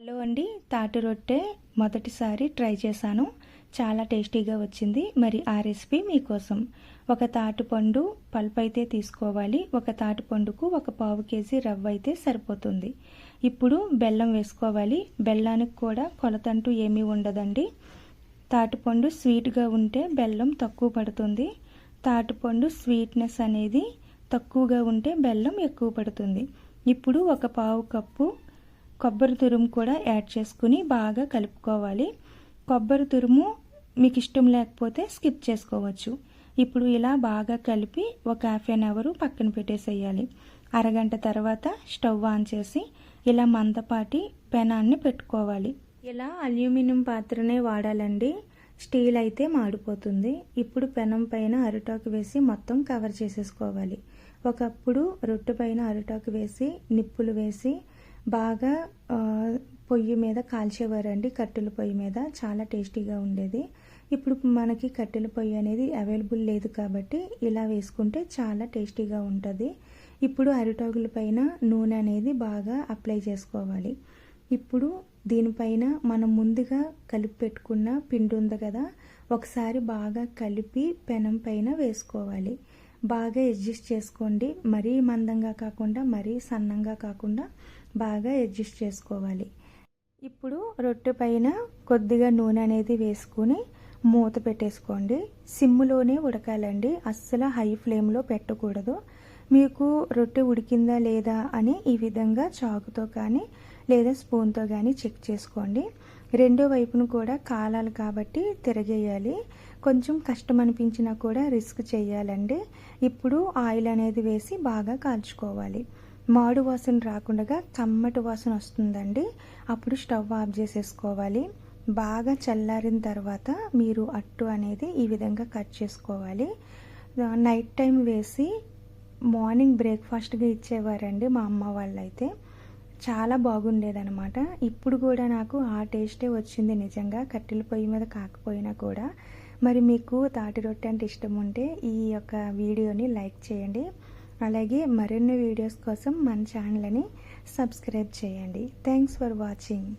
Hello అండి, తాటి రొట్టె మొదటిసారి ట్రై చేశాను. చాలా టేస్టీగా వచ్చింది. మరి ఆ రెసిపీ మీకోసం. ఒక తాటిపండు పల్ప్ అయితే తీసుకోవాలి. ఒక తాటిపండుకు 1/4 కేజీ రవ్వ అయితే సరిపోతుంది. ఇప్పుడు బెల్లం వేసుకోవాలి. బెల్లానికి కూడా కొలతంటూ ఏమీ ఉండదండి. తాటిపండు స్వీట్గా ఉంటే బెల్లం తక్కువ పడుతుంది. తాటిపండు స్వీట్నెస్ అనేది తక్కువగా ఉంటే బెల్లం ఎక్కువ పడుతుంది. ఇప్పుడు 1/4 కప్పు కొబ్బరి తురుము కూడా యాడ్ చేసుకుని బాగా కలుపుకోవాలి. కొబ్బరి తురుము మీకు ఇష్టం లేకపోతే స్కిప్ చేసుకోవచ్చు. ఇప్పుడు ఇలా బాగా కలిపి ఒక హాఫ్ అన్ అవర్ పక్కన పెట్టేసేయాలి. అరగంట తర్వాత స్టవ్ ఆన్ చేసి ఇలా మందపాటి పెనాన్ని పెట్టుకోవాలి. ఇలా అల్యూమినియం పాత్రనే వాడాలండి, స్టీల్ అయితే మాడిపోతుంది. ఇప్పుడు పెనం పైన అరిటాకు వేసి మొత్తం కవర్ చేసేసుకోవాలి. ఒకప్పుడు రొట్టె పైన అరిటాకు వేసి నిప్పులు వేసి బాగా పొయ్యి మీద కాల్చేవారండి. కట్టెల పొయ్యి మీద చాలా టేస్టీగా ఉండేది. ఇప్పుడు మనకి కట్టెల పొయ్యి అనేది అవైలబుల్ లేదు కాబట్టి ఇలా వేసుకుంటే చాలా టేస్టీగా ఉంటుంది. ఇప్పుడు అరిటాకుల పైన నూనె అనేది బాగా అప్లై చేసుకోవాలి. ఇప్పుడు దీనిపైన మనం ముందుగా కలిపి పెట్టుకున్న పిండి ఉంది కదా, ఒకసారి బాగా కలిపి పెనం పైన వేసుకోవాలి. బాగా అడ్జస్ట్ చేసుకోండి. మరీ మందంగా కాకుండా మరీ సన్నంగా కాకుండా బాగా అడ్జస్ట్ చేసుకోవాలి. ఇప్పుడు రొట్టె పైన కొద్దిగా నూనె అనేది వేసుకుని మూత పెట్టేసుకోండి. సిమ్లోనే ఉడకాలండి, అస్సలు హై ఫ్లేమ్లో పెట్టకూడదు. మీకు రొట్టె ఉడికిందా లేదా అని ఈ విధంగా చాకుతో కానీ లేదా స్పూన్తో కానీ చెక్ చేసుకోండి. రెండో వైపును కూడా కాలాలి కాబట్టి తిరగేయాలి. కొంచెం కష్టం అనిపించినా కూడా రిస్క్ చేయాలండి. ఇప్పుడు ఆయిల్ అనేది వేసి బాగా కాల్చుకోవాలి. మాడు వాసన రాకుండా కమ్మటి వాసన వస్తుందండి. అప్పుడు స్టవ్ ఆఫ్ చేసేసుకోవాలి. బాగా చల్లారిన తర్వాత మీరు అట్టు అనేది ఈ విధంగా కట్ చేసుకోవాలి. నైట్ టైం వేసి మార్నింగ్ బ్రేక్ఫాస్ట్గా ఇచ్చేవారండి మా అమ్మ వాళ్ళైతే. చాలా బాగుండేదన్నమాట. ఇప్పుడు కూడా నాకు ఆ టేస్టే వచ్చింది నిజంగా, కట్టెల పొయ్యి మీద కాకపోయినా కూడా. మరి మీకు తాటి రొట్టె అంటే ఇష్టం ఉంటే ఈ యొక్క వీడియోని లైక్ చేయండి. అలాగే మరిన్ని వీడియోస్ కోసం మన ఛానల్ని సబ్స్క్రైబ్ చేయండి. Thanks for watching.